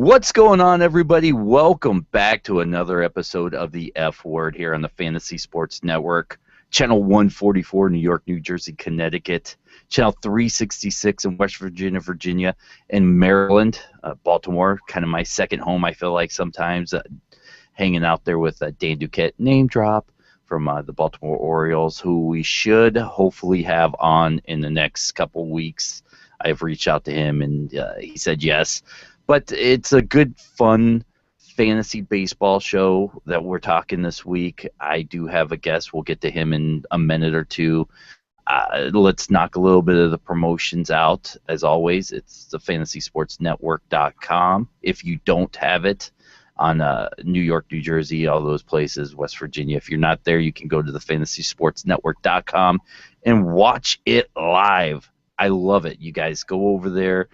What's going on, everybody? Welcome back to another episode of the F Word here on the Fantasy Sports Network. Channel 144, New York, New Jersey, Connecticut. Channel 366 in West Virginia, Virginia, and Maryland. Baltimore, kind of my second home, I feel like sometimes. Hanging out there with Dan Duquette, name drop, from the Baltimore Orioles, who we should hopefully have on in the next couple weeks. I have reached out to him, and he said yes. But it's a good, fun fantasy baseball show that we're talking this week. I do have a guest. We'll get to him in a minute or two. Let's knock a little bit of the promotions out. As always, it's the FantasySportsNetwork.com. If you don't have it on New York, New Jersey, all those places, West Virginia, if you're not there, you can go to the FantasySportsNetwork.com and watch it live. I love it. You guys go over there,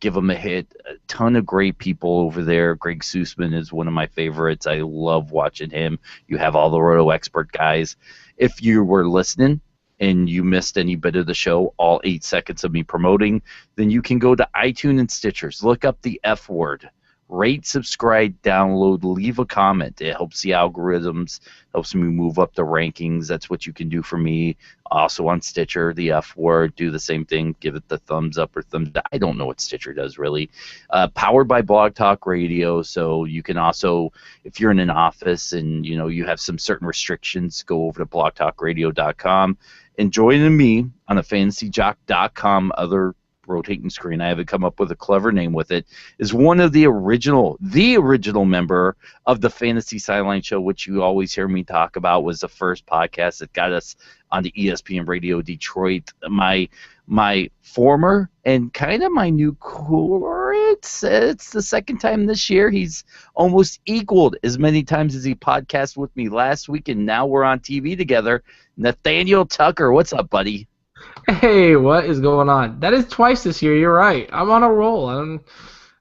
give them a hit. A ton of great people over there. Greg Sussman is one of my favorites. I love watching him. You have all the Roto Expert guys. If you were listening and you missed any bit of the show, all 8 seconds of me promoting, then you can go to iTunes and Stitchers. Look up the F Word. Rate, subscribe, download, leave a comment. It helps the algorithms, helps me move up the rankings. That's what you can do for me. Also on Stitcher, the F Word, do the same thing. Give it the thumbs up or thumbs down. I don't know what Stitcher does, really. Powered by Blog Talk Radio, so you can also, if you're in an office and you have some certain restrictions, go over to blogtalkradio.com and join me on the fantasyjock.com other rotating screen. I haven't come up with a clever name with it. Is one of the original member of the Fantasy Sideline Show, which you always hear me talk about, was the first podcast that got us on the ESPN Radio Detroit. My former and kind of my new core. It's the second time this year. He's almost equaled as many times as he podcasted with me last week, and now we're on TV together. Nathaniel Tucker, what's up, buddy? Hey, what is going on? That is twice this year. You're right. I'm on a roll.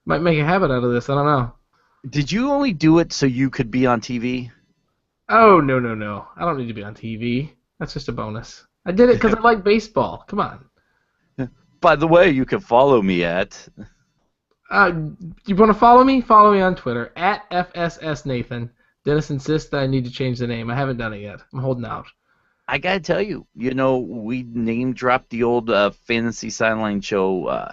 Might make a habit out of this. I don't know. Did you only do it so you could be on TV? Oh, no. I don't need to be on TV. That's just a bonus. I did it because I like baseball. Come on. By the way, you can follow me at... you want to follow me? Follow me on Twitter, at FSSNathan. Dennis insists that I need to change the name. I haven't done it yet. I'm holding out. I got to tell you, we name-dropped the old Fantasy Sideline Show.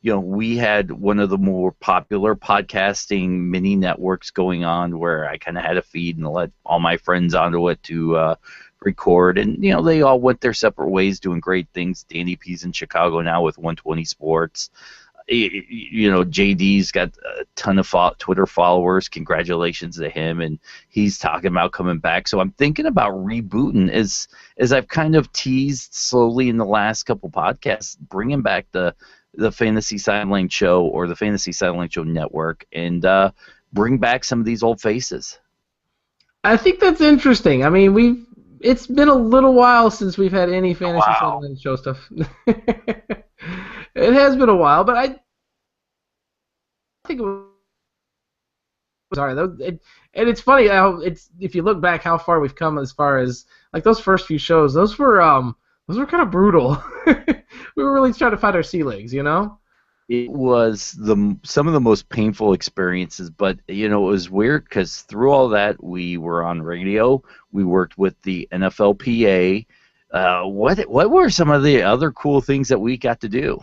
We had one of the more popular podcasting mini networks going on where I kind of had a feed and let all my friends onto it to record. And, they all went their separate ways doing great things. Danny P's in Chicago now with 120 Sports. JD's got a ton of Twitter followers. Congratulations to him, and he's talking about coming back. So I'm thinking about rebooting, as I've kind of teased slowly in the last couple podcasts, bringing back the Fantasy Sideline Show or the Fantasy Sideline Show Network, and bring back some of these old faces. I think that's interesting. I mean, it's been a little while since we've had any Fantasy Sideline Show stuff. It has been a while, but I think it was sorry. And it's funny how if you look back how far we've come as far as like those first few shows. Those were kind of brutal. We were really trying to find our sea legs, It was some of the most painful experiences, but it was weird because through all that we were on radio. We worked with the NFLPA. What were some of the other cool things that we got to do?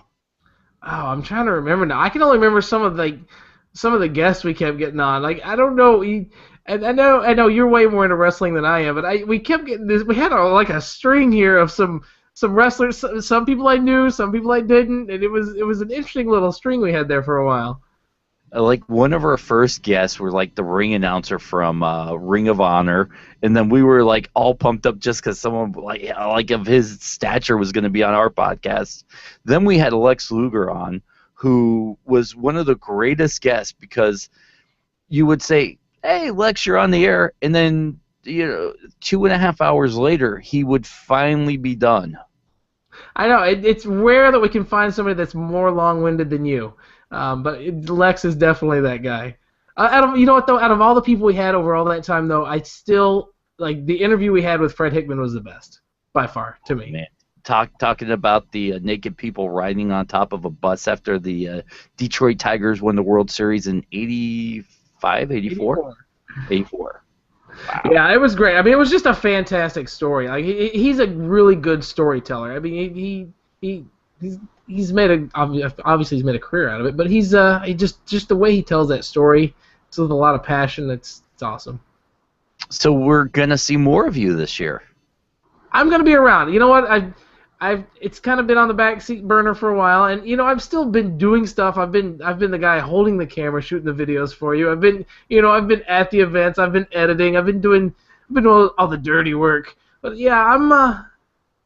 Oh, I'm trying to remember now. I can only remember some of the guests we kept getting on. Like I don't know, and I know you're way more into wrestling than I am, but we kept getting this. We had a string here of some wrestlers. Some people I knew, some people I didn't, and it was an interesting little string we had there for a while. Like one of our first guests were like the ring announcer from Ring of Honor, and then we were like all pumped up just because someone like of his stature was going to be on our podcast. Then we had Lex Luger on, who was one of the greatest guests because you would say, "Hey, Lex, you're on the air," and then 2.5 hours later he would finally be done. I know it's rare that we can find somebody that's more long-winded than you. But Lex is definitely that guy. You know what though? Out of all the people we had over all that time, though, I still like the interview we had with Fred Hickman was the best by far to me. Man, talking about the naked people riding on top of a bus after the Detroit Tigers won the World Series in 85, 84? 84. Wow. Yeah, it was great. I mean, it was just a fantastic story. Like he's a really good storyteller. I mean, he's made obviously he's made a career out of it, but he just the way he tells that story, it's with a lot of passion. It's awesome. So we're gonna see more of you this year. I'm gonna be around. You know what? It's kind of been on the backseat burner for a while, and I've still been doing stuff. I've been the guy holding the camera, shooting the videos for you. I've been at the events. I've been editing. I've been doing all the dirty work. But yeah,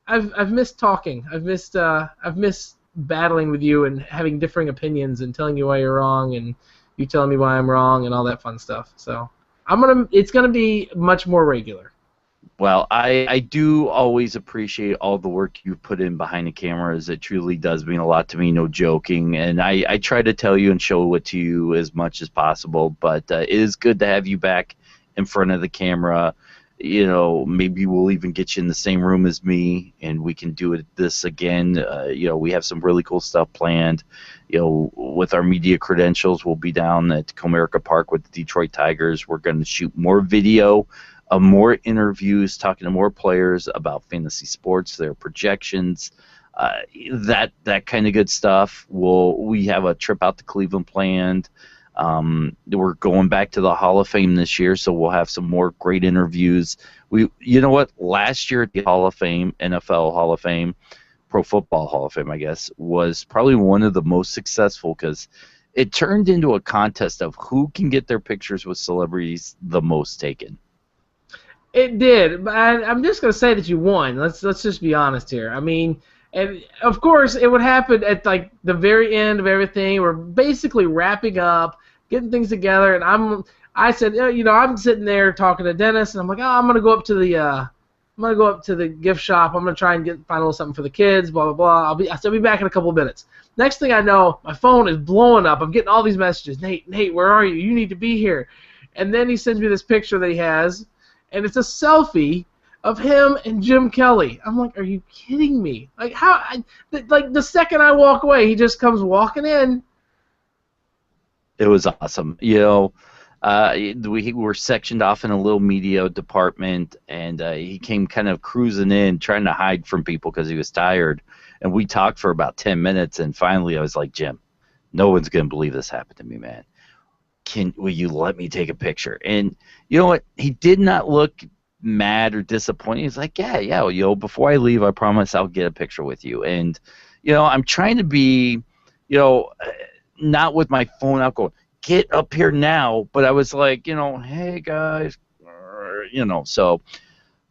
I've missed talking. I've missed battling with you and having differing opinions and telling you why you're wrong and you telling me why I'm wrong and all that fun stuff. So it's gonna be much more regular. Well, I do always appreciate all the work you put in behind the cameras. It truly does mean a lot to me, no joking. And I try to tell you and show it to you as much as possible. But it is good to have you back in front of the camera. Maybe we'll even get you in the same room as me, and we can do this again. We have some really cool stuff planned. With our media credentials, we'll be down at Comerica Park with the Detroit Tigers. We're going to shoot more video. More interviews, talking to more players about fantasy sports, their projections, that kind of good stuff. We have a trip out to Cleveland planned. We're going back to the Hall of Fame this year, so we'll have some more great interviews. Last year at the Hall of Fame, NFL Hall of Fame, Pro Football Hall of Fame, I guess, was probably one of the most successful because it turned into a contest of who can get their pictures with celebrities the most taken. It did, but I'm just gonna say that you won. Let's just be honest here. I mean, and of course it would happen at like the very end of everything. We're basically wrapping up, getting things together, and I said, I'm sitting there talking to Dennis, and I'm like, I'm gonna go up to the gift shop. I'm gonna try and find a little something for the kids. Blah blah blah. I'll be back in a couple of minutes. Next thing I know, my phone is blowing up. I'm getting all these messages. Nate, where are you? You need to be here. And then he sends me this picture that he has. And it's a selfie of him and Jim Kelly. I'm like, are you kidding me? Like the second I walk away, he just comes walking in. It was awesome. We were sectioned off in a little media department, and he came kind of cruising in, trying to hide from people because he was tired. And we talked for about 10 minutes, and finally I was like, Jim, no one's going to believe this happened to me, man. Will you let me take a picture? And you know what? He did not look mad or disappointed. He's like, yeah. Before I leave, I promise I'll get a picture with you. And I'm trying to be, not with my phone out going, get up here now. But I was like, hey guys, So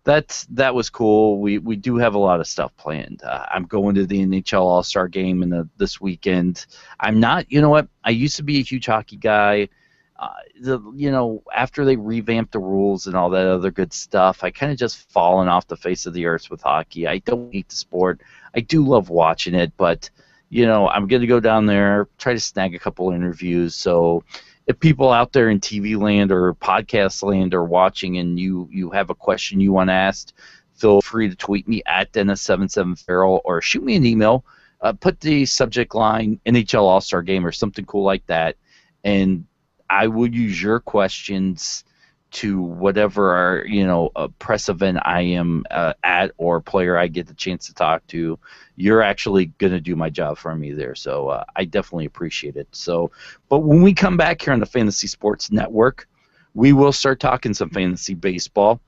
that was cool. We do have a lot of stuff planned. I'm going to the NHL All-Star Game this weekend. I'm not. I used to be a huge hockey guy. After they revamped the rules and all that other good stuff, I kind of just fallen off the face of the earth with hockey. I don't hate the sport. I do love watching it, but I'm going to go down there, try to snag a couple interviews. So if people out there in TV land or podcast land are watching and you have a question you want asked, feel free to tweet me at Dennis77Farrell or shoot me an email. Put the subject line NHL All-Star Game or something cool like that, and I will use your questions to whatever a press event I am at or player I get the chance to talk to. You're actually going to do my job for me there, so I definitely appreciate it. So, but when we come back here on the Fantasy Sports Network, we will start talking some fantasy baseball,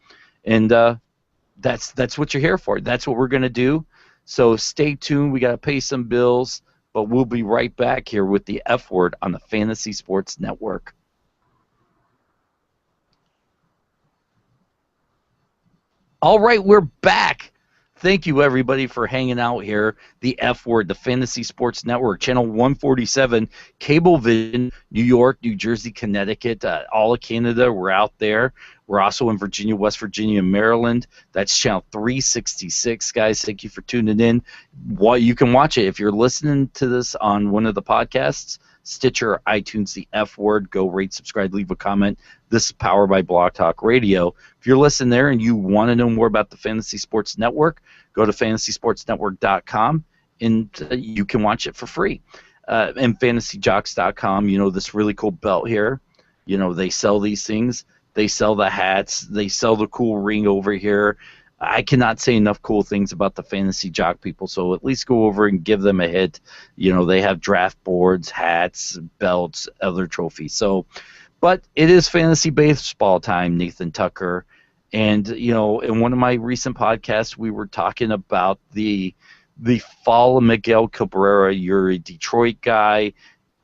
and that's what you're here for. That's what we're going to do. So stay tuned. We got to pay some bills. But we'll be right back here with the F Word on the Fantasy Sports Network. All right, we're back. Thank you, everybody, for hanging out here. The F Word, the Fantasy Sports Network, Channel 147, Cablevision, New York, New Jersey, Connecticut, all of Canada. We're out there. We're also in Virginia, West Virginia, Maryland. That's Channel 366, guys. Thank you for tuning in. You can watch it if you're listening to this on one of the podcasts, Stitcher, iTunes, the F Word. Go rate, subscribe, leave a comment. This is powered by Blog Talk Radio. If you're listening there and you want to know more about the Fantasy Sports Network, go to fantasysportsnetwork.com and you can watch it for free. And fantasyjocks.com, this really cool belt here. They sell these things. They sell the hats. They sell the cool ring over here. I cannot say enough cool things about the Fantasy Jock people, so at least go over and give them a hit. They have draft boards, hats, belts, other trophies. But it is fantasy baseball time, Nathan Tucker. And, in one of my recent podcasts, we were talking about the fall of Miguel Cabrera. You're a Detroit guy.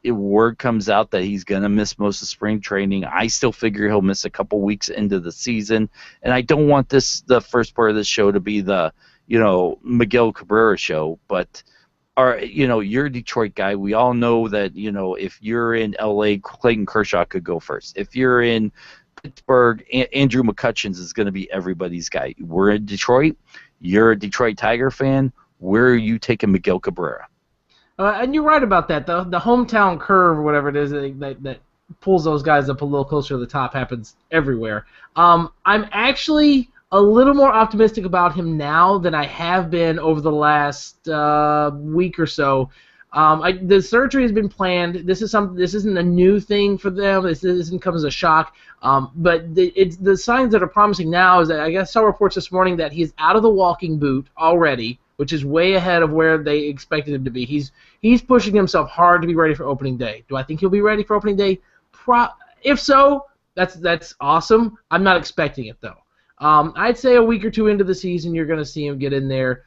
Word comes out that he's going to miss most of spring training. I still figure he'll miss a couple weeks into the season. And I don't want the first part of this show to be the, Miguel Cabrera show. But, you're a Detroit guy. We all know that, if you're in L.A., Clayton Kershaw could go first. If you're in Pittsburgh, Andrew McCutcheons is going to be everybody's guy. We're in Detroit. You're a Detroit Tiger fan. Where are you taking Miguel Cabrera? And you're right about that. The hometown curve, or whatever it is, that pulls those guys up a little closer to the top happens everywhere. I'm actually a little more optimistic about him now than I have been over the last week or so. The surgery has been planned. This isn't a new thing for them. This doesn't come as a shock. But the signs that are promising now is that I saw reports this morning that he's out of the walking boot already, which is way ahead of where they expected him to be. He's pushing himself hard to be ready for opening day. Do I think he'll be ready for opening day? If so, that's awesome. I'm not expecting it, though. I'd say a week or two into the season, you're going to see him get in there,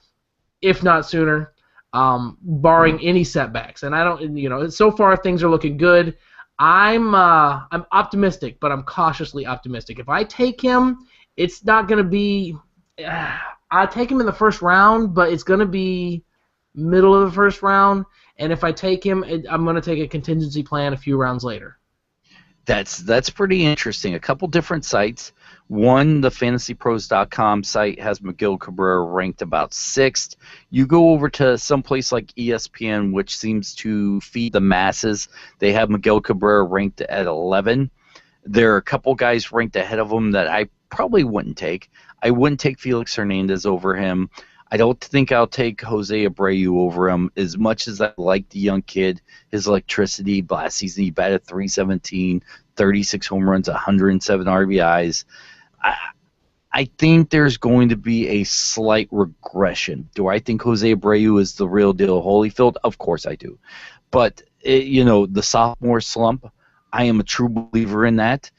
if not sooner, barring any setbacks. And I don't, so far things are looking good. I'm optimistic, but I'm cautiously optimistic. If I take him, it's not going to be. I take him in the first round, but it's going to be middle of the first round. And if I take him, I'm going to take a contingency plan a few rounds later. That's pretty interesting. A couple different sites. One, the FantasyPros.com site has Miguel Cabrera ranked about 6th. You go over to some place like ESPN, which seems to feed the masses. They have Miguel Cabrera ranked at 11. There are a couple guys ranked ahead of him that I probably wouldn't take. I wouldn't take Felix Hernandez over him. I don't think I'll take Jose Abreu over him. As much as I like the young kid, his electricity, last season he batted .317, 36 home runs, 107 RBIs. I think there's going to be a slight regression. Do I think Jose Abreu is the real deal Holyfield? Of course I do. But, the sophomore slump, I am a true believer in that.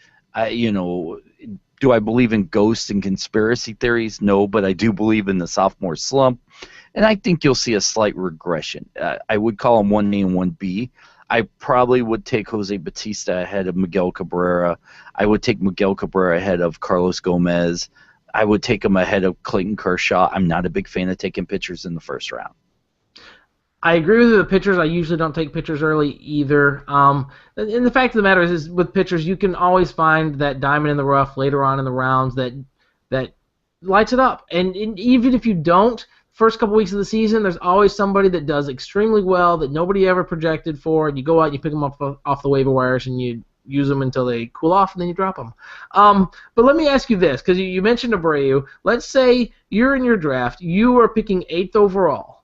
Do I believe in ghosts and conspiracy theories? No, but I do believe in the sophomore slump, and I think you'll see a slight regression. I would call him 1A and 1B. I probably would take Jose Bautista ahead of Miguel Cabrera. I would take Miguel Cabrera ahead of Carlos Gomez. I would take him ahead of Clayton Kershaw. I'm not a big fan of taking pitchers in the first round. I agree with the pitchers. I usually don't take pitchers early either. And the fact of the matter is with pitchers, you can always find that diamond in the rough later on in the rounds that lights it up. And even if you don't, first couple weeks of the season, there's always somebody that does extremely well that nobody ever projected for, and you go out and you pick them up off the waiver wires and you use them until they cool off and then you drop them. But let me ask you this, because you mentioned Abreu. Let's say you're in your draft, you are picking 8th overall.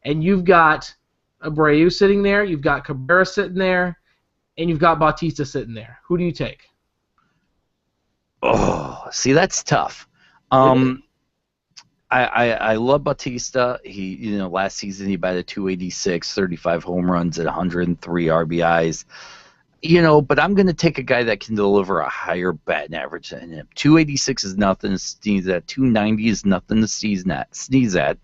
And you've got Abreu sitting there, you've got Cabrera sitting there, and you've got Bautista sitting there. Who do you take? Oh, see, that's tough. I love Bautista. He, last season he batted .286, 35 home runs at 103 RBIs. But I'm going to take a guy that can deliver a higher batting average than him. 286 is nothing to sneeze at. 290 is nothing to sneeze at.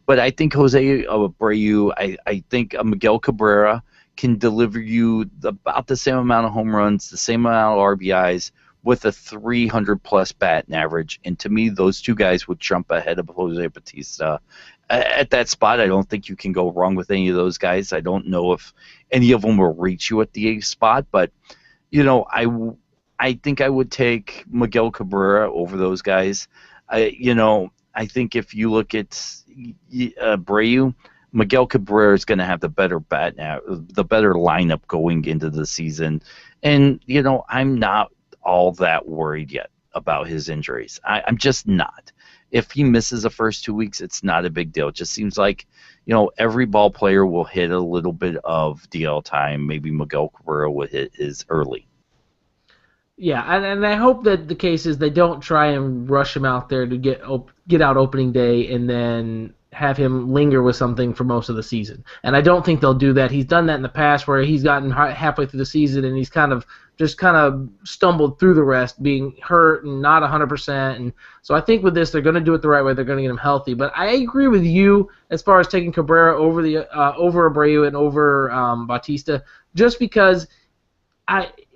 But I think Jose Abreu, I think Miguel Cabrera can deliver you about the same amount of home runs, the same amount of RBIs, with a 300-plus batting average. And to me, those two guys would jump ahead of Jose Bautista. At that spot, I don't think you can go wrong with any of those guys. I don't know if any of them will reach you at the 8th spot. But, I think I would take Miguel Cabrera over those guys. I think if you look at Abreu, Miguel Cabrera is going to have the better the better lineup going into the season, and I'm not all that worried yet about his injuries. I'm just not. If he misses the first 2 weeks, it's not a big deal. It just seems like, every ball player will hit a little bit of DL time. Maybe Miguel Cabrera would hit his early. Yeah, and I hope that the case is they don't try and rush him out there to get out opening day and then have him linger with something for most of the season. And I don't think they'll do that. He's done that in the past where he's gotten halfway through the season and he's kind of stumbled through the rest, being hurt and not 100%. And so I think with this, they're going to do it the right way. They're going to get him healthy. But I agree with you as far as taking Cabrera over Abreu and over Bautista, just because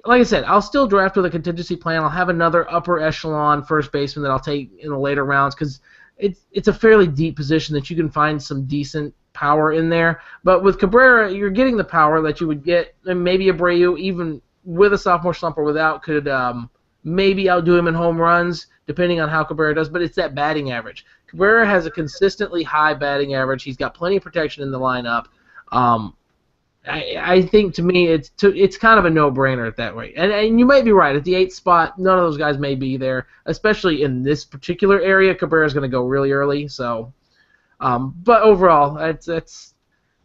like I said, I'll still draft with a contingency plan. I'll have another upper echelon first baseman that I'll take in the later rounds because it's a fairly deep position that you can find some decent power in there. But with Cabrera, you're getting the power that you would get, and maybe Abreu, even with a sophomore slump or without, could maybe outdo him in home runs, depending on how Cabrera does. But it's that batting average. Cabrera has a consistently high batting average. He's got plenty of protection in the lineup. I think to me it's kind of a no-brainer at that way. And you might be right. At the 8th spot, none of those guys may be there, especially in this particular area. Cabrera's going to go really early. So, but overall,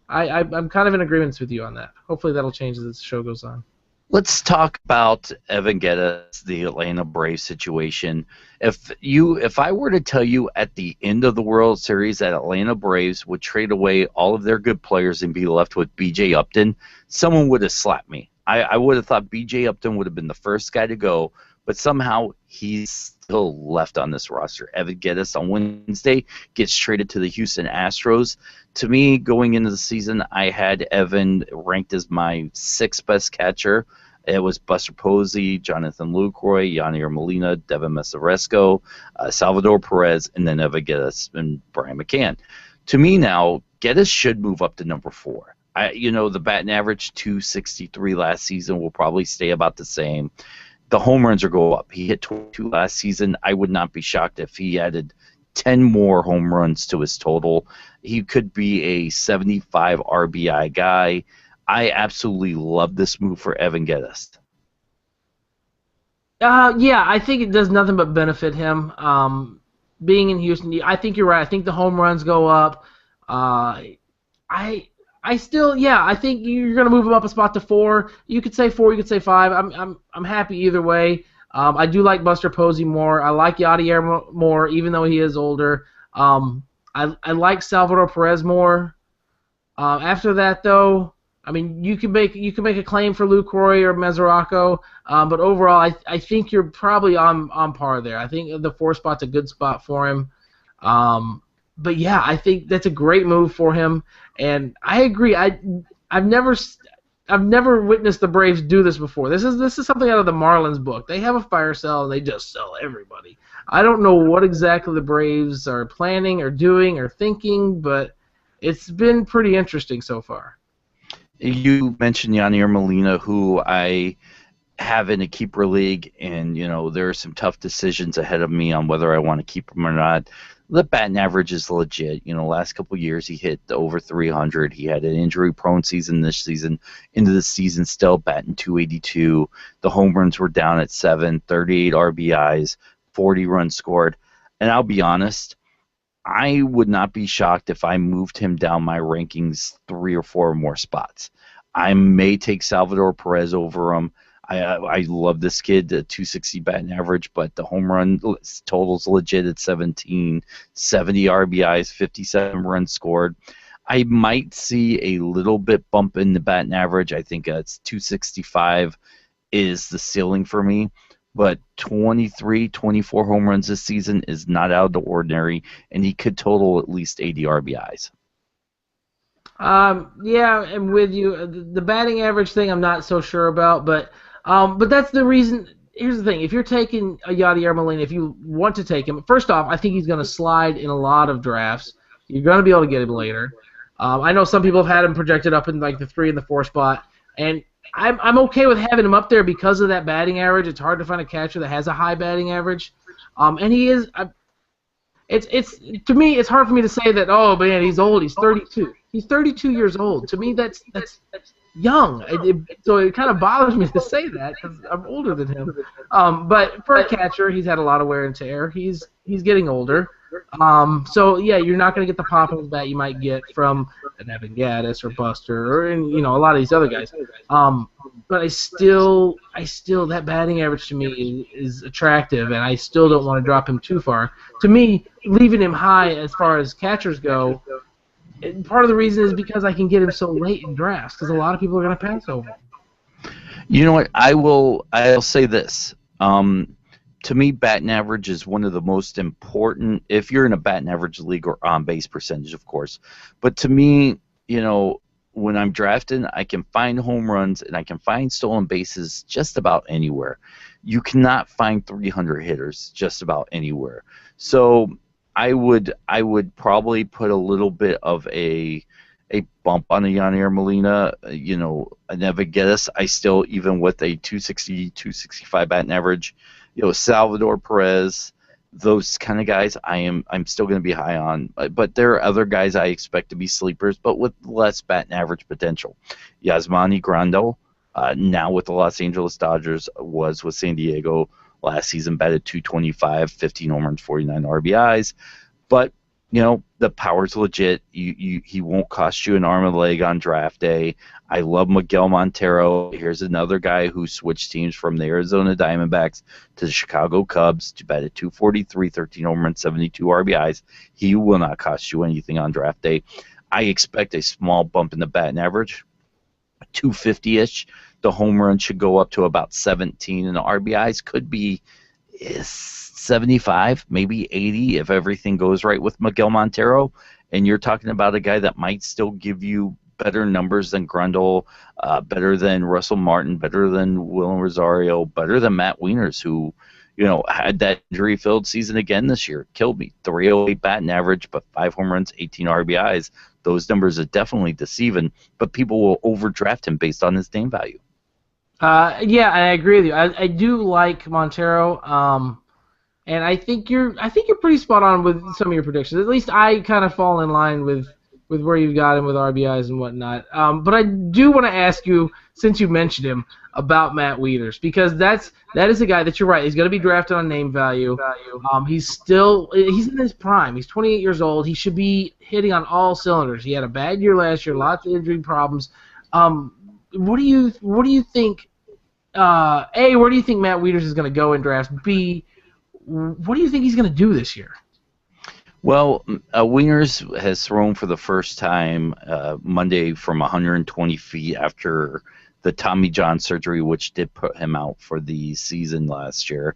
I'm kind of in agreement with you on that. Hopefully that'll change as the show goes on. Let's talk about Evan Geddes, the Atlanta Braves situation. If I were to tell you at the end of the World Series that Atlanta Braves would trade away all of their good players and be left with B.J. Upton, someone would have slapped me. I would have thought B.J. Upton would have been the first guy to go, but somehow he's still left on this roster. Evan Geddes on Wednesday gets traded to the Houston Astros. To me, going into the season, I had Evan ranked as my 6th best catcher. It was Buster Posey, Jonathan Lucroy, Yadier Molina, Devin Mesoresco, Salvador Perez, and then Evan Geddes and Brian McCann. To me now, Geddes should move up to number 4. The batting average, 263 last season, will probably stay about the same. The home runs will go up. He hit 22 last season. I would not be shocked if he added 10 more home runs to his total. He could be a 75 RBI guy. I absolutely love this move for Evan Geddes. Yeah, I think it does nothing but benefit him. Being in Houston, I think you're right. I think the home runs go up. I think you're going to move him up a spot to 4. You could say 4, you could say 5. I'm happy either way. I do like Buster Posey more. I like Yadier more, even though he is older. I like Salvador Perez more. After that, though, I mean, you can make a claim for Lucroy or Mesoraco, but overall, I think you're probably on par there. I think the 4 spot's a good spot for him. But yeah, I think that's a great move for him, and I agree. I've never witnessed the Braves do this before. This is something out of the Marlins book. They have a fire sale and they just sell everybody. I don't know what exactly the Braves are planning or doing or thinking, but it's been pretty interesting so far. You mentioned Yadier Molina, who I have in a keeper league, and there are some tough decisions ahead of me on whether I want to keep him or not. The batting average is legit. Last couple of years he hit over 300. He had an injury-prone season this season. Into the season, still batting 282. The home runs were down at 7, 38 RBIs, 40 runs scored. And I'll be honest, I would not be shocked if I moved him down my rankings 3 or 4 more spots. I may take Salvador Perez over him. I love this kid, the 260 batting average, but the home run total's legit at 17, 70 RBIs, 57 runs scored. I might see a little bit bump in the batting average. I think it's 265 is the ceiling for me. But 23, 24 home runs this season is not out of the ordinary, and he could total at least 80 RBIs. Yeah, I'm with you. The batting average thing I'm not so sure about, but that's the reason. Here's the thing. If you're taking a Yadier Molina, if you want to take him, first off, I think he's going to slide in a lot of drafts. You're going to be able to get him later. I know some people have had him projected up in like the 3 and the 4 spot, and I'm okay with having him up there because of that batting average. It's hard to find a catcher that has a high batting average, and he is. It's to me, it's hard for me to say that. Oh man, he's old. He's 32. He's 32 years old. To me, that's young. So it kind of bothers me to say that because I'm older than him. But for a catcher, he's had a lot of wear and tear. He's getting older. So yeah, you're not going to get the pop of the bat you might get from an Evan Gattis or Buster or a lot of these other guys. But I still that batting average to me is attractive, and I still don't want to drop him too far. To me, leaving him high as far as catchers go, part of the reason is because I can get him so late in drafts because a lot of people are going to pass over him. You know what? I'll say this. To me, batting average is one of the most important, if you're in a batting average league, or on-base percentage, of course. But to me, when I'm drafting, I can find home runs and I can find stolen bases just about anywhere. You cannot find 300 hitters just about anywhere. So I would probably put a little bit of a bump on a Yadier Molina, an Evan Gattis. I still, even with a 260, 265 batting average, Salvador Perez, those kind of guys, I'm still going to be high on. But there are other guys I expect to be sleepers, but with less batting average potential. Yasmani Grandal, now with the Los Angeles Dodgers, was with San Diego last season, batted .225, 15 home runs, 49 RBIs. But the power's legit. He won't cost you an arm and a leg on draft day. I love Miguel Montero. Here's another guy who switched teams from the Arizona Diamondbacks to the Chicago Cubs to bat at .243, 13 home runs, 72 RBIs. He will not cost you anything on draft day. I expect a small bump in the batting average, 250-ish. The home run should go up to about 17, and the RBIs could be 75, maybe 80 if everything goes right with Miguel Montero. And you're talking about a guy that might still give you better numbers than Grandal, better than Russell Martin, better than William Rosario, better than Matt Wieners, who had that injury-filled season again this year. Killed me. 308 batting average, but 5 home runs, 18 RBIs. Those numbers are definitely deceiving, but people will overdraft him based on his name value. Yeah, I agree with you. I do like Montero, and I think you're pretty spot on with some of your predictions. At least I kind of fall in line with where you've got him with RBIs and whatnot. But I do want to ask you, since you mentioned him, about Matt Wieters, because that is a guy that you're right. He's going to be drafted on name value. He's in his prime. He's 28 years old. He should be hitting on all cylinders. He had a bad year last year, lots of injury problems. What do you think? A, where do you think Matt Wieters is going to go in drafts? B, what do you think he's going to do this year? Well, Wieners has thrown for the first time Monday from 120 feet after the Tommy John surgery, which did put him out for the season last year.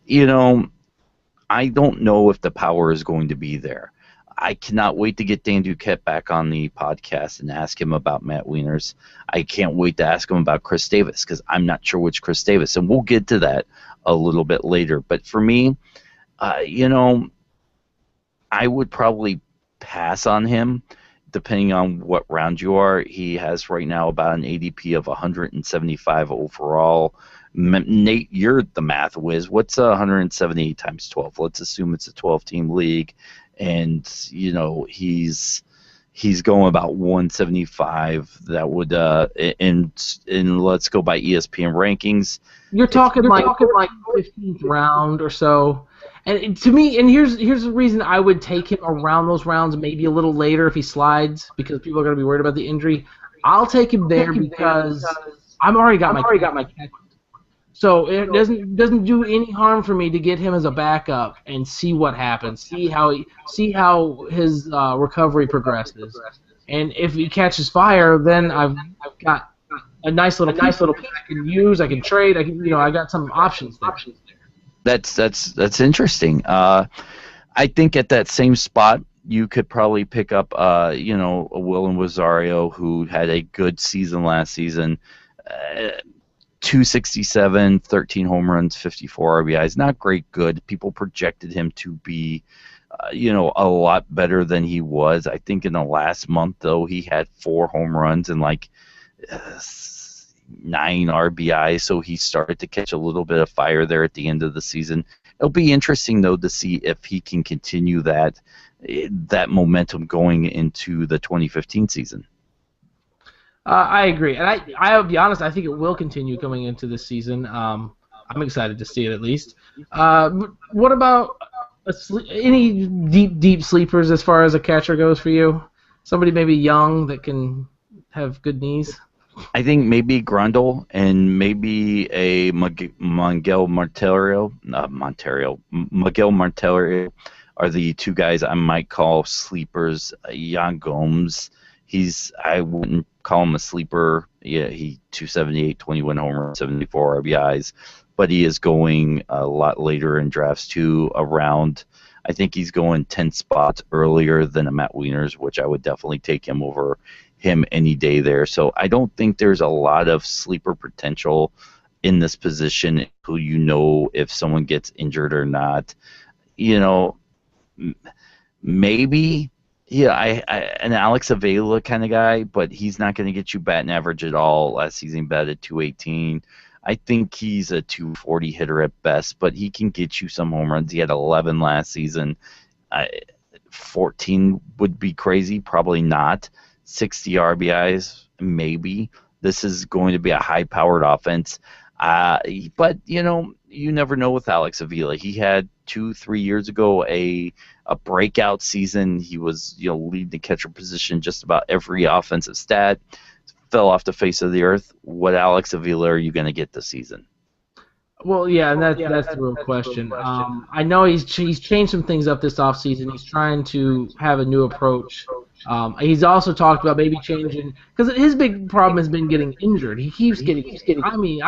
I don't know if the power is going to be there. I cannot wait to get Dan Duquette back on the podcast and ask him about Matt Wieners. I can't wait to ask him about Chris Davis, because I'm not sure which Chris Davis, and we'll get to that a little bit later. But for me, I would probably pass on him, depending on what round you are. He has right now about an ADP of 175 overall. Nate, you're the math whiz. What's 178 times 12? Let's assume it's a 12-team league, and he's going about 175. That would and let's go by ESPN rankings. You're talking like 15th round or so. And to me, and here's the reason I would take him around those rounds, maybe a little later if he slides, because people are going to be worried about the injury. I'll take him there because I've already got my catch. So it doesn't do any harm for me to get him as a backup and see what happens, see how his recovery progresses, and if he catches fire, then I've got a nice little piece I can use, I can trade, I got some options there. That's interesting. I think at that same spot you could probably pick up a William Rosario, who had a good season last season. 267, 13 home runs, 54 RBIs. Not great good. People projected him to be a lot better than he was. I think in the last month, though, he had 4 home runs and 9 RBIs, so he started to catch a little bit of fire there at the end of the season. It'll be interesting, though, to see if he can continue that momentum going into the 2015 season. I agree, and I'll be honest, I think it will continue coming into this season. I'm excited to see it at least. What about Any deep sleepers as far as a catcher goes for you? Somebody maybe young that can have good knees. I think maybe Grundle and maybe a Miguel Martero, not Monterio, Miguel Martero are the two guys I might call sleepers. Jan Gomes, I wouldn't call him a sleeper. Yeah, he 278, 21 homers, 74 RBIs, but he is going a lot later in drafts too. I think he's going 10 spots earlier than a Matt Wieners, which I would definitely take him over him any day there. So I don't think there's a lot of sleeper potential in this position who if someone gets injured or not. Maybe an Alex Avila kind of guy, but he's not going to get you batting average at all. Last season he batted 218. I think he's a 240 hitter at best, but he can get you some home runs. He had 11 last season. 14 would be crazy, probably not. 60 RBIs, maybe. This is going to be a high-powered offense. But, you never know with Alex Avila. He had 2-3 years ago a breakout season. He was, leading the catcher position just about every offensive stat. Fell off the face of the earth. What Alex Avila are you going to get this season? Well, yeah, and that's the real question. I know he's changed some things up this offseason. He's trying to have a new approach. He's also talked about maybe changing because his big problem has been getting injured. He keeps getting. I mean,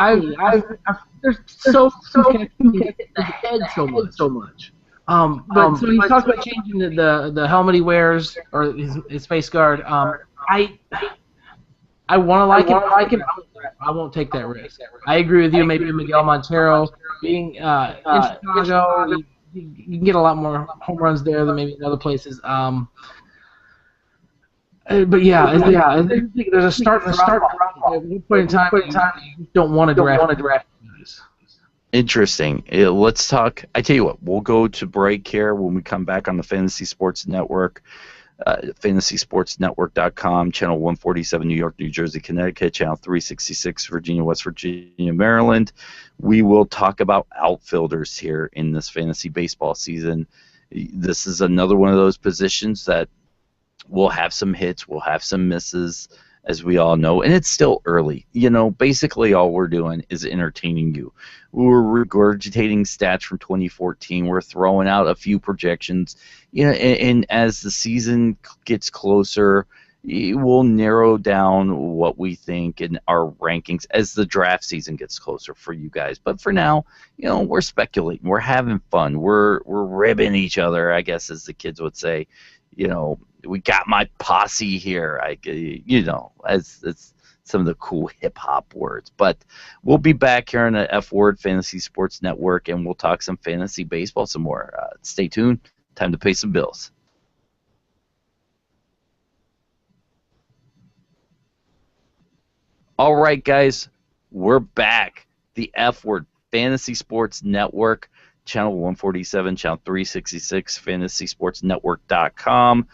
there's so hit in the head so much. But so he talked about changing the helmet he wears or his face guard. I want to like him. I won't take that risk. I agree with you. Maybe Miguel Montero being in Chicago, you can get a lot more home runs there than maybe in other places. But yeah, there's a start. At one point in time, you don't want to draft. Interesting. Let's talk. I tell you what, we'll go to break here when we come back on the Fantasy Sports Network. FantasySportsNetwork.com, channel 147, New York, New Jersey, Connecticut, channel 366, Virginia, West Virginia, Maryland. We will talk about outfielders here in this fantasy baseball season. This is another one of those positions that will have some hits, will have some misses, as we all know, and it's still early. Basically all we're doing is entertaining you. We're regurgitating stats from 2014. We're throwing out a few projections. And as the season gets closer, we'll narrow down what we think in our rankings as the draft season gets closer for you guys. But for now, we're speculating. We're having fun. We're ribbing each other, I guess, as the kids would say. We got my posse here. As some of the cool hip-hop words. But we'll be back here on the F-Word Fantasy Sports Network, and we'll talk some fantasy baseball some more. Stay tuned. Time to pay some bills. All right, guys. We're back. The F-Word Fantasy Sports Network, channel 147, channel 366, FantasySportsNetwork.com.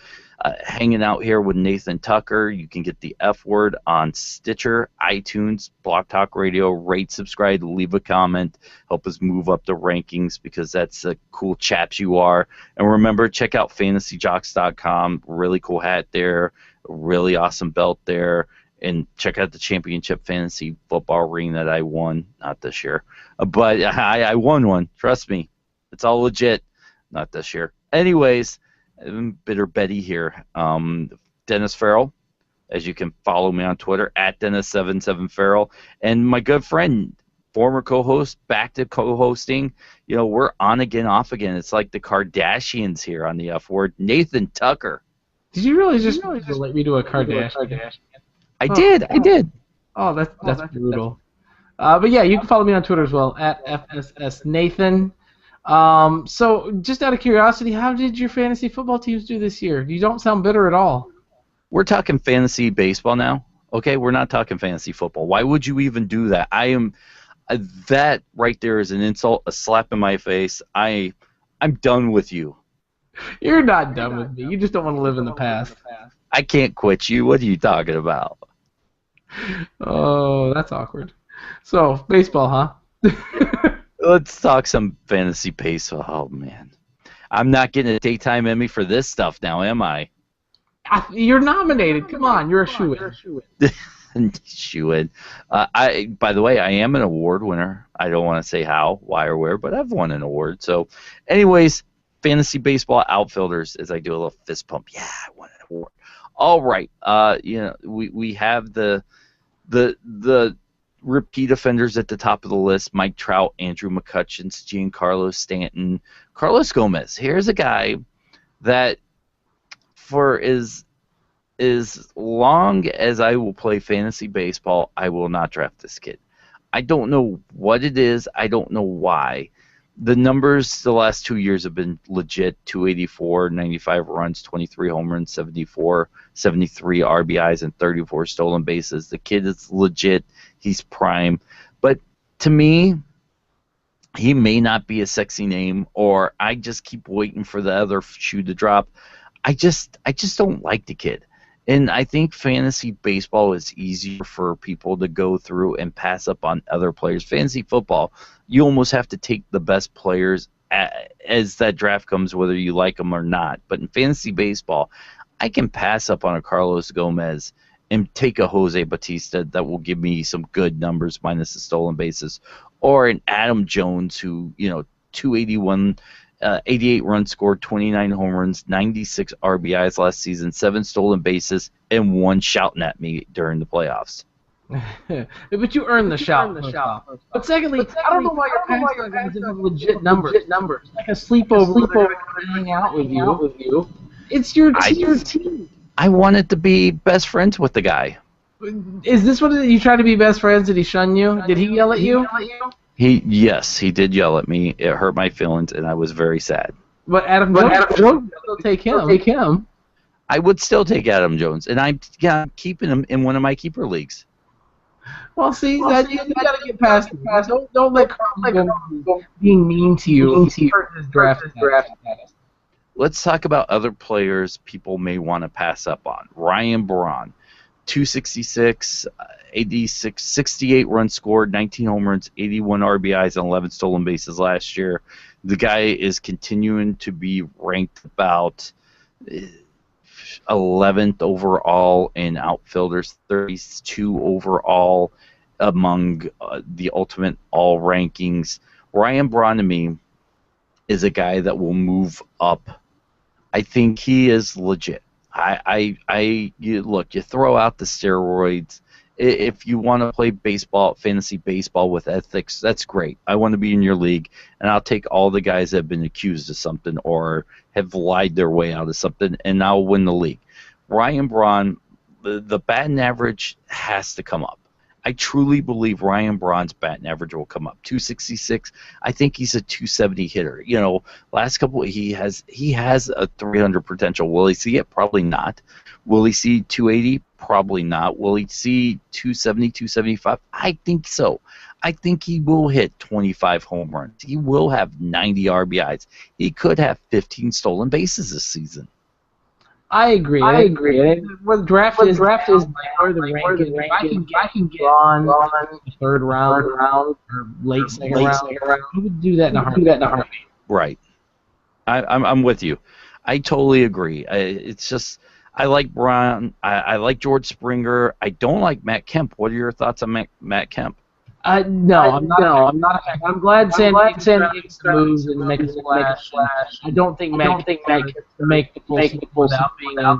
Hanging out here with Nathan Tucker. You can get the F-Word on Stitcher, iTunes, Blog Talk Radio. Rate, subscribe, leave a comment. Help us move up the rankings because that's the cool chaps you are. And remember, check out FantasyJocks.com. Really cool hat there. Really awesome belt there. And check out the championship fantasy football ring that I won. Not this year. But I won one. Trust me. It's all legit. Not this year. Anyways, Bitter Betty here. Dennis Farrell, as you can follow me on Twitter, at Dennis77Farrell. And my good friend, former co-host, back to co-hosting. We're on again, off again. It's like the Kardashians here on the F-Word. Nathan Tucker. Did you really just let me do a Kardashian? I did. Oh, that's brutal. But yeah, you can follow me on Twitter as well, at FSSNathan. So just out of curiosity, how did your fantasy football teams do this year? You don't sound bitter at all. We're talking fantasy baseball now, okay? We're not talking fantasy football. Why would you even do that? That right there is an insult, a slap in my face. I'm done with you. You're not done with me. You just don't want to live in the past. I can't quit you. What are you talking about? Oh, that's awkward. So, baseball, huh? Let's talk some fantasy baseball. Oh, man. I'm not getting a daytime Emmy for this stuff now, am I? You're nominated. Come on, you're a shoo-in. Shoo-in. By the way, I am an award winner. I don't want to say how, why, or where, but I've won an award. So, anyways, fantasy baseball outfielders. As I do a little fist pump. Yeah, I won an award. All right. We have the repeat offenders at the top of the list: Mike Trout, Andrew McCutcheon, Giancarlo Stanton, Carlos Gomez. Here's a guy that, for as long as I will play fantasy baseball, I will not draft this kid. I don't know what it is. I don't know why. The numbers the last 2 years have been legit: 284, 95 runs, 23 home runs, 73 RBIs, and 34 stolen bases. The kid is legit. He's prime. But to me, he may not be a sexy name, or I just keep waiting for the other shoe to drop. I just don't like the kid. And I think fantasy baseball is easier for people to go through and pass up on other players. Fantasy football, you almost have to take the best players as that draft comes, whether you like them or not. But in fantasy baseball, I can pass up on a Carlos Gomez and take a Jose Bautista that will give me some good numbers minus the stolen bases, or an Adam Jones who, 281, 88 runs scored, 29 home runs, 96 RBIs last season, 7 stolen bases, and 1 shouting at me during the playoffs. But you earned the shout. But secondly, I don't know why you're passing on guys that have legit numbers. Like a sleepover, hang out with you. It's your team. I wanted to be best friends with the guy. Is this what you tried to be best friends? Did he shun you? Did he yell at you? Yes, he did yell at me. It hurt my feelings, and I was very sad. But Adam Jones, still take him. I would still take Adam Jones, and I'm keeping him in one of my keeper leagues. Well, see, you got to get past it. Don't let Carl being mean to you. He's hurt his draft. Let's talk about other players people may want to pass up on. Ryan Braun, 266, 86, 68 runs scored, 19 home runs, 81 RBIs, and 11 stolen bases last year. The guy is continuing to be ranked about 11th overall in outfielders, 32 overall among the Ultimate All rankings. Ryan Braun, to me, is a guy that will move up. I think he is legit. You throw out the steroids. If you want to play baseball, fantasy baseball with ethics, that's great. I want to be in your league, and I'll take all the guys that have been accused of something or have lied their way out of something, and I'll win the league. Ryan Braun, the batting average has to come up. I truly believe Ryan Braun's batting average will come up. 266. I think he's a 270 hitter. Last couple he has a 300 potential. Will he see it? Probably not. Will he see 280? Probably not. Will he see 270, 275? I think so. I think he will hit 25 home runs. He will have 90 RBIs. He could have 15 stolen bases this season. I agree. Where the draft is where the ranking. I can get on the third round or late second round. Who would do that in a heartbeat? Right. I'm with you. I totally agree. It's just I like Braun. I like George Springer. I don't like Matt Kemp. What are your thoughts on Matt Kemp? No, I'm not. I'm glad San Diego moves and make a splash. I don't think Matt can make the full without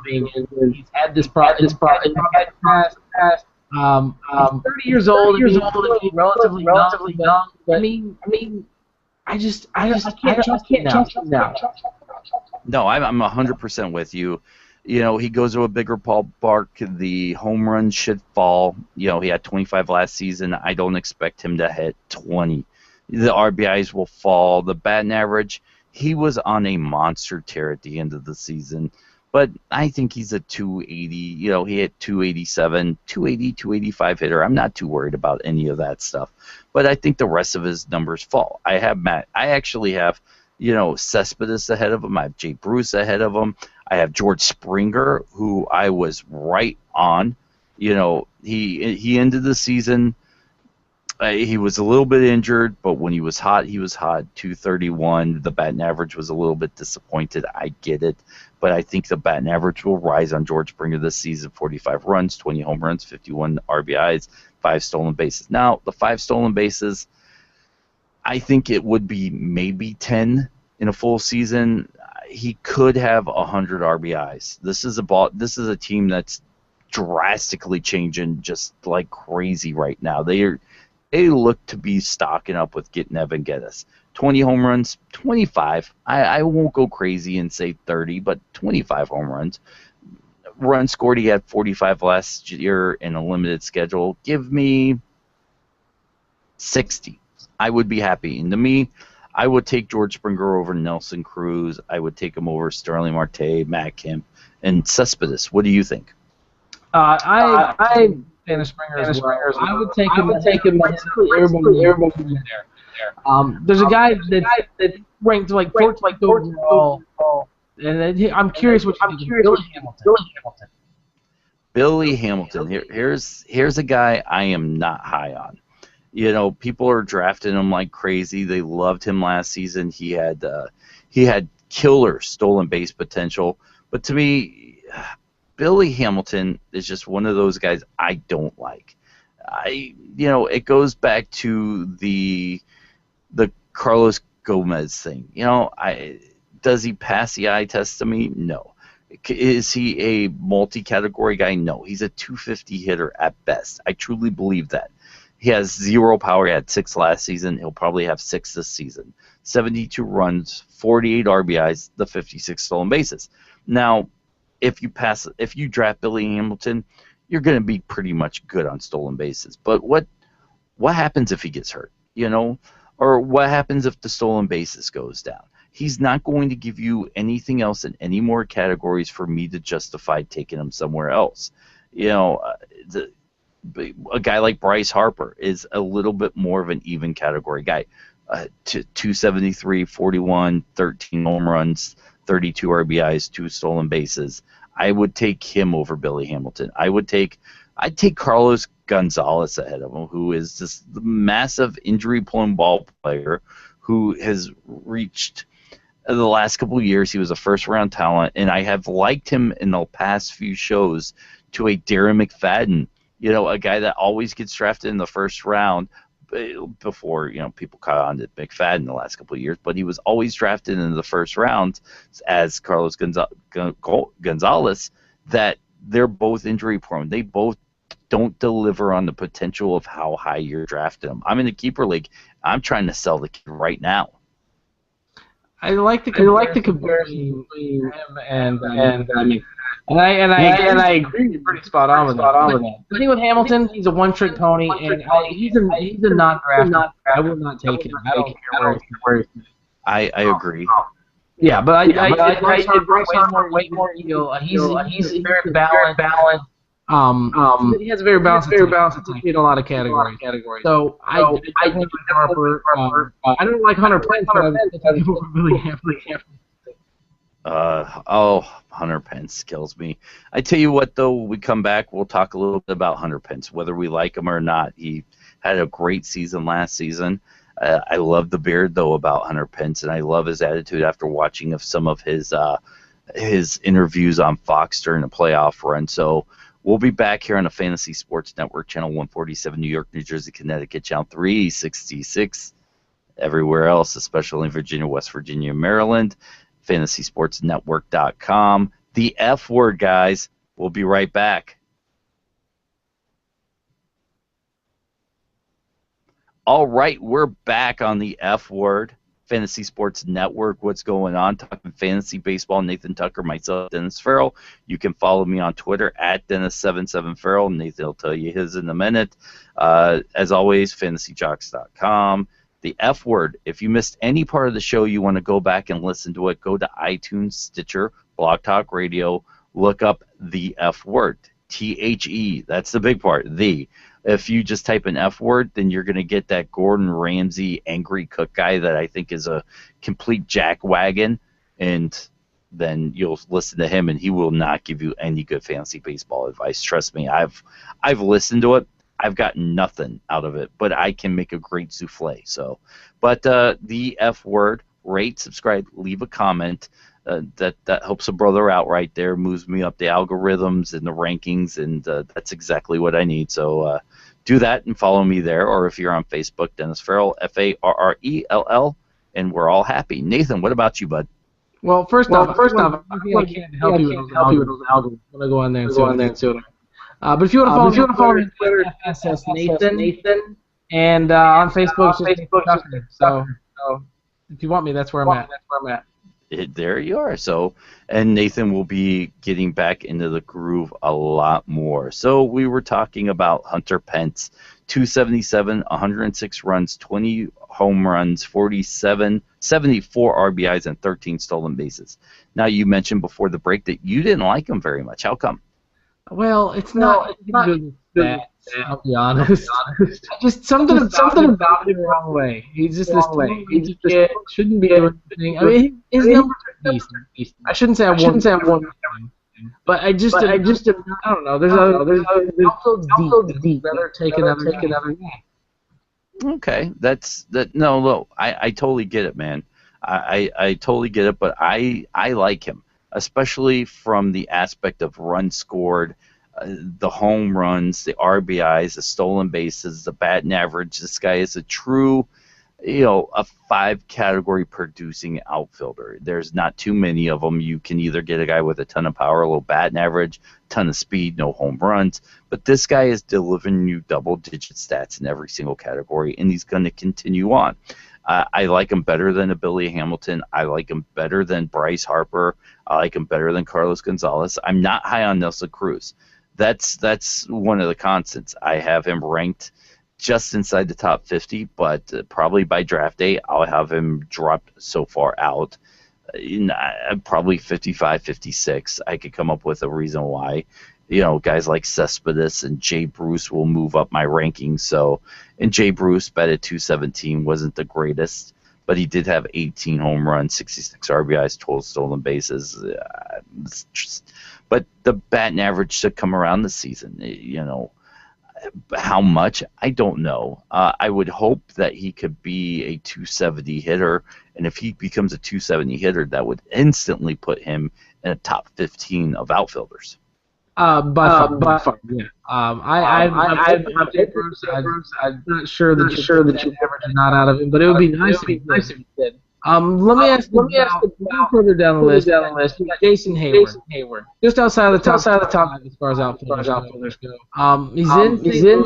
being. He's had this problem. He's 30 years old. He's relatively young. But I mean, I can't trust him now. No, I'm 100% with you. He goes to a bigger ballpark. The home runs should fall. He had 25 last season. I don't expect him to hit 20. The RBIs will fall. The batting average, he was on a monster tear at the end of the season. But I think he's a 280. He hit 287, 280, 285 hitter. I'm not too worried about any of that stuff. But I think the rest of his numbers fall. I actually have, Cespedes ahead of him. I have Jay Bruce ahead of him. I have George Springer, who I was right on. He ended the season He was a little bit injured, but when he was hot, he was hot. 231. The batting average was a little bit disappointed. I get it. But I think the batting average will rise on George Springer this season. 45 runs, 20 home runs, 51 RBIs, 5 stolen bases. Now, the 5 stolen bases, I think it would be maybe 10 in a full season. He could have 100 RBIs. This is a team that's drastically changing just like crazy right now. They look to be stocking up with getting Evan Geddes. 20 home runs, 25. I won't go crazy and say 30, but 25 home runs. Runs scored, he had 45 last year in a limited schedule. Give me 60. I would be happy. And to me, I would take George Springer over Nelson Cruz. I would take him over Sterling Marte, Matt Kemp, and Cespedes. What do you think? I Dennis Springer as well. I would take him. Everybody there. There's a guy that's ranked like fourth overall, and I'm curious what you think. Billy Hamilton. Billy Hamilton. Here's a guy I am not high on. You know, people are drafting him like crazy. They loved him last season. He had killer stolen base potential, but to me, Billy Hamilton is just one of those guys I don't like. It goes back to the Carlos Gomez thing. Does he pass the eye test to me? No. Is he a multi-category guy? No. He's a 250 hitter at best. I truly believe that. He has 0 power. He had 6 last season. He'll probably have 6 this season. 72 runs, 48 RBIs, the 56 stolen bases. Now, if you draft Billy Hamilton, you're going to be pretty much good on stolen bases. But what happens if he gets hurt? Or what happens if the stolen bases goes down? He's not going to give you anything else in any more categories for me to justify taking him somewhere else. A guy like Bryce Harper is a little bit more of an even category guy. 273, 41, 13 home runs, 32 RBIs, 2 stolen bases. I would take him over Billy Hamilton. I'd take Carlos Gonzalez ahead of him, who is this massive injury-prone ball player who has reached the last couple of years. He was a first-round talent, and I have liked him in the past few shows to a Darren McFadden. A guy that always gets drafted in the first round before, people caught on to McFadden the last couple of years, but he was always drafted in the first round as Carlos Gonzalez, that they're both injury prone. They both don't deliver on the potential of how high you're drafting them. I'm in the keeper league. I'm trying to sell the kid right now. I like the comparison between him and I agree. You're pretty spot on with that. The thing with Hamilton, he's a one-trick pony, and he's a non-draft. I will not take him. I don't care where he's. I agree. Yeah, but Bryce Harper way more ego. He's very balanced. He has a very balanced in a lot of categories. So I think Harper. I don't like Hunter Pence, but I think really heavily. Hunter Pence kills me. I tell you what, though, when we come back, we'll talk a little bit about Hunter Pence, whether we like him or not. He had a great season last season. I love the beard, though, about Hunter Pence, and I love his attitude after watching of some of his interviews on Fox during the playoff run. So we'll be back here on the Fantasy Sports Network, Channel 147, New York, New Jersey, Connecticut, Channel 366, everywhere else, especially in Virginia, West Virginia, Maryland. FantasySportsNetwork.com. The F word, guys. We'll be right back. All right, we're back on the F word. Fantasy Sports Network. What's going on? Talking fantasy baseball. Nathan Tucker, myself, Dennis Farrell. You can follow me on Twitter at Dennis77Farrell. Nathan will tell you his in a minute. As always, FantasyJocks.com. The F word. If you missed any part of the show, you want to go back and listen to it, go to iTunes, Stitcher, Blog Talk Radio, look up the F word. THE. That's the big part. The. If you just type an F word, then you're going to get that Gordon Ramsay angry cook guy that I think is a complete jackwagon, and then you'll listen to him, and he will not give you any good fantasy baseball advice. Trust me, I've listened to it. I've got nothing out of it, but I can make a great souffle. So, but the F word, rate, subscribe, leave a comment. That helps a brother out right there, moves me up the algorithms and the rankings, and that's exactly what I need. So do that and follow me there, or if you're on Facebook, Dennis Farrell, Farrell, and we're all happy. Nathan, what about you, bud? Well, first off, I can't help you with those algorithms. I'm gonna go on there and see what but if you want to follow me on Twitter, FSS Nathan, and on Facebook, it's just Nathan Tucker. So if you want me, that's where I'm at. There you are. So, and Nathan will be getting back into the groove a lot more. So we were talking about Hunter Pence, 277, 106 runs, 20 home runs, 74 RBIs, and 13 stolen bases. Now, you mentioned before the break that you didn't like him very much. How come? Well, it's not good stats, I'll be honest. Just something about him the wrong way. He's just this teenage kid, shouldn't be doing anything. I mean, his numbers are decent. I shouldn't say I won, but I don't know. There's also deep. Rather take another guy. Okay, no. I totally get it, man. I totally get it, but I like him, especially from the aspect of runs scored, the home runs, the RBIs, the stolen bases, the batting average. This guy is a true, a 5-category producing outfielder. There's not too many of them. You can either get a guy with a ton of power, a low batting average, ton of speed, no home runs, but this guy is delivering you double-digit stats in every single category, and he's going to continue on. I like him better than a Billy Hamilton. I like him better than Bryce Harper. I like him better than Carlos Gonzalez. I'm not high on Nelson Cruz. That's one of the constants. I have him ranked just inside the top 50, but probably by draft day I'll have him dropped so far out. Probably 55, 56. I could come up with a reason why. Guys like Cespedes and Jay Bruce will move up my rankings. So, and Jay Bruce batted 217, wasn't the greatest, but he did have 18 home runs, 66 RBIs, 12 stolen bases. But the batting average should come around this season. How much? I don't know. I would hope that he could be a 270 hitter, and if he becomes a 270 hitter, that would instantly put him in a top 15 of outfilders. By far, yeah. I'm not sure that you ever did not out of him, but it would be nice if he did. Let me ask further down the list. Jason Hayward, just outside of the top as far as outfielders go. He's in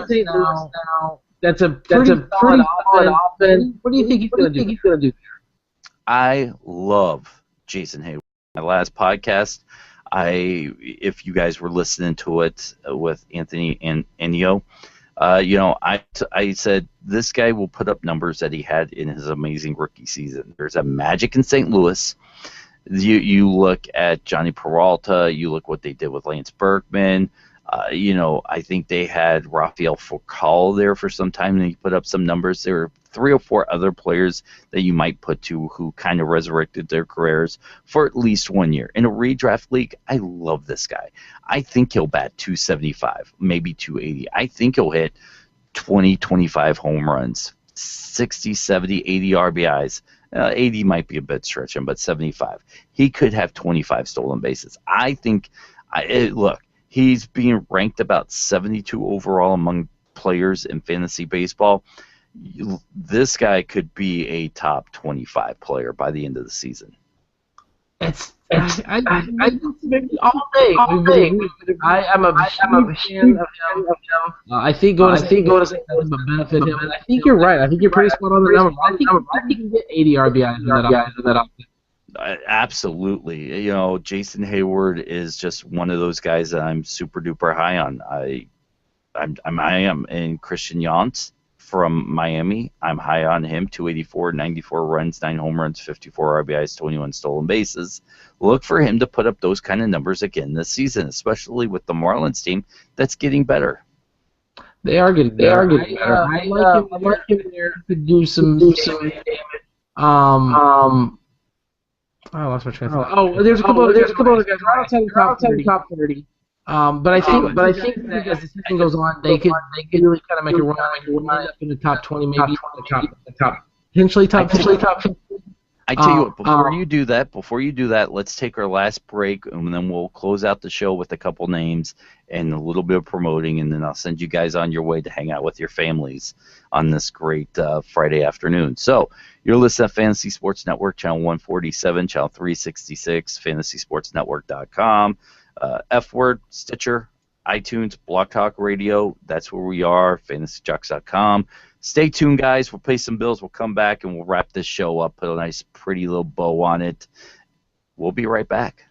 St. Louis now. That's a pretty solid offense. What do you think he's going to do there? I love Jason Hayward. My last podcast, if you guys were listening to it with Anthony and Ennio, I said this guy will put up numbers that he had in his amazing rookie season. There's a magic in St. Louis. You look at Johnny Peralta, you look what they did with Lance Berkman. I think they had Rafael Furcal there for some time, and he put up some numbers. There were 3 or 4 other players that you might put to who kind of resurrected their careers for at least 1 year. In a redraft league, I love this guy. I think he'll bat 275, maybe 280. I think he'll hit 20, 25 home runs, 60, 70, 80 RBIs. 80 might be a bit stretching, but 75. He could have 25 stolen bases. I think, look, he's being ranked about 72 overall among players in fantasy baseball. This guy could be a top 25 player by the end of the season. I all day. I'm a fan of him. I think going to nothing but benefit him. And I think you're right. I think you're pretty spot on the number. I think he can get 80 RBIs in that offense. Absolutely. Jason Hayward is just one of those guys that I'm super duper high on. I am in Christian Yance from Miami. I'm high on him. 284, 94 runs, 9 home runs, 54 RBIs, 21 stolen bases. Look for him to put up those kind of numbers again this season, especially with the Marlins team that's getting better. They are getting better. I like him there to do some damage. I lost my train of thought. There's a couple of guys right outside the top 30. But I think that as the season goes on, they could really kind of make a run and end up in the top 20, maybe the top potentially top 15. I tell you what, before you do that, let's take our last break, and then we'll close out the show with a couple names and a little bit of promoting, and then I'll send you guys on your way to hang out with your families on this great Friday afternoon. So you're listening to Fantasy Sports Network, channel 147, channel 366, fantasysportsnetwork.com, F-Word, Stitcher, iTunes, Blog Talk Radio. That's where we are, fantasyjocks.com. Stay tuned, guys. We'll pay some bills. We'll come back, and we'll wrap this show up, put a nice, pretty little bow on it. We'll be right back.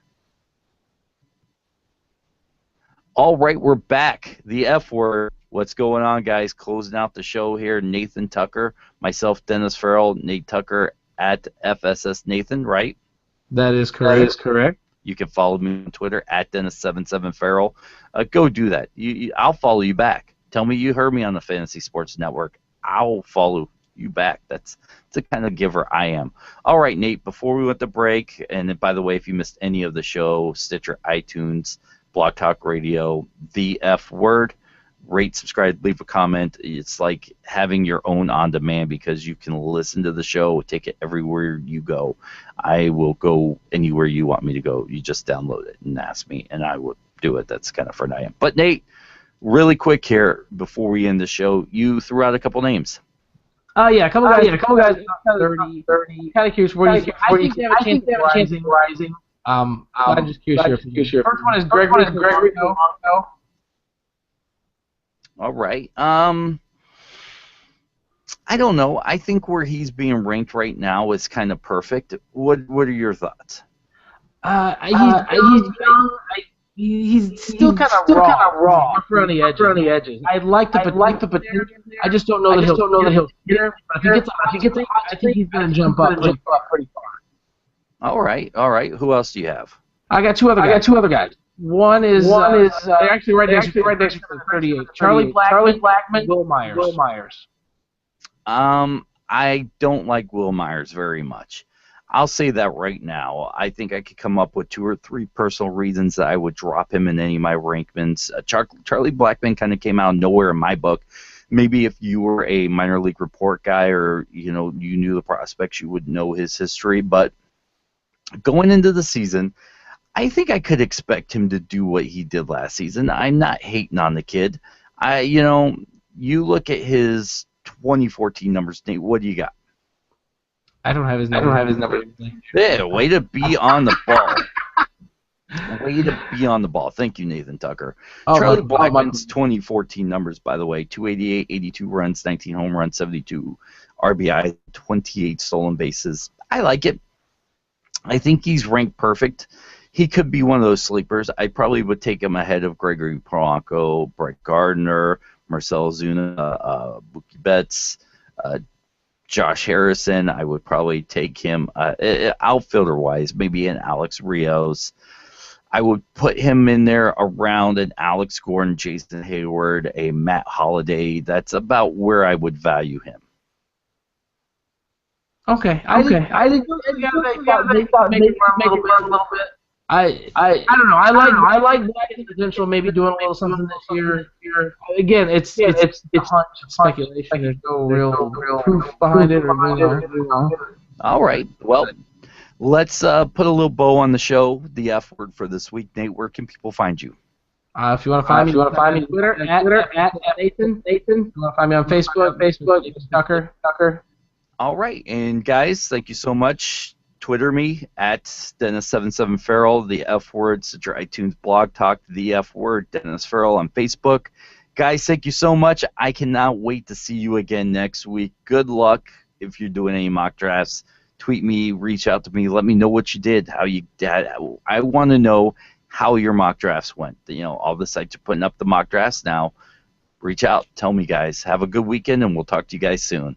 All right, we're back. The F-Word. What's going on, guys? Closing out the show here. Nathan Tucker, myself, Dennis Farrell, Nate Tucker at FSS Nathan, right? That is correct. You can follow me on Twitter at Dennis77Farrell. Go do that. I'll follow you back. Tell me you heard me on the Fantasy Sports Network. I'll follow you back. That's the kind of giver I am. All right, Nate, before we went to break, and by the way, if you missed any of the show, Stitcher, iTunes, Blog Talk Radio, the F-Word, rate, subscribe, leave a comment. It's like having your own on-demand because you can listen to the show, take it everywhere you go. I will go anywhere you want me to go. You just download it and ask me, and I will do it. That's kind of for I am. But, Nate, really quick here before we end the show, you threw out a couple names. Yeah, a couple guys. 30. Kind of curious where you think they have a chance of rising. I'm just curious. First one is Gregory Polanco. All right. I don't know. I think where he's being ranked right now is kind of perfect. What are your thoughts? He's young. He's still kind of raw. Rough around the edges. I like the potential. I just don't know that he'll get there. But if he gets hot, I think he's going to jump up pretty far. All right. Who else do you have? I got two other guys. One is they're actually right next to 38. Charlie Blackmon, Will Myers. I don't like Will Myers very much. I'll say that right now. I think I could come up with 2 or 3 personal reasons that I would drop him in any of my rankings. Charlie Blackmon kind of came out of nowhere in my book. Maybe if you were a minor league report guy or you knew the prospects, you would know his history. But going into the season, I think I could expect him to do what he did last season. I'm not hating on the kid. You look at his 2014 numbers, Nate. What do you got? I don't have his number. Yeah, way to be on the ball. Way to be on the ball. Thank you, Nathan Tucker. Charlie Blackmon's 2014 numbers, by the way, 288, 82 runs, 19 home runs, 72 RBI, 28 stolen bases. I like it. I think he's ranked perfect. He could be one of those sleepers. I probably would take him ahead of Gregory Polanco, Brett Gardner, Marcell Ozuna, Mookie Betts, Josh Harrison. I would probably take him outfielder-wise, maybe an Alex Rios. I would put him in there around an Alex Gordon, Jason Hayward, a Matt Holliday. That's about where I would value him. Okay. I think they thought maybe a little bit. I don't know. I like Black's potential. Maybe doing a little something this year. Again, it's speculation. There's no real proof behind it. All right. Well, let's put a little bow on the show. The F-Word for this week, Nate. Where can people find you? If you want to find me, on Twitter at Nathan. If you want to find me on Facebook, Tucker. All right, and guys, thank you so much. Twitter me at Dennis77Farrell, the F-Word, Stitcher, iTunes, Blog Talk, the F-Word, Dennis Farrell on Facebook. Guys, thank you so much. I cannot wait to see you again next week. Good luck if you're doing any mock drafts. Tweet me, reach out to me, let me know what you did, how you did. I want to know how your mock drafts went. All the sites are putting up the mock drafts now. Reach out, tell me, guys. Have a good weekend, and we'll talk to you guys soon.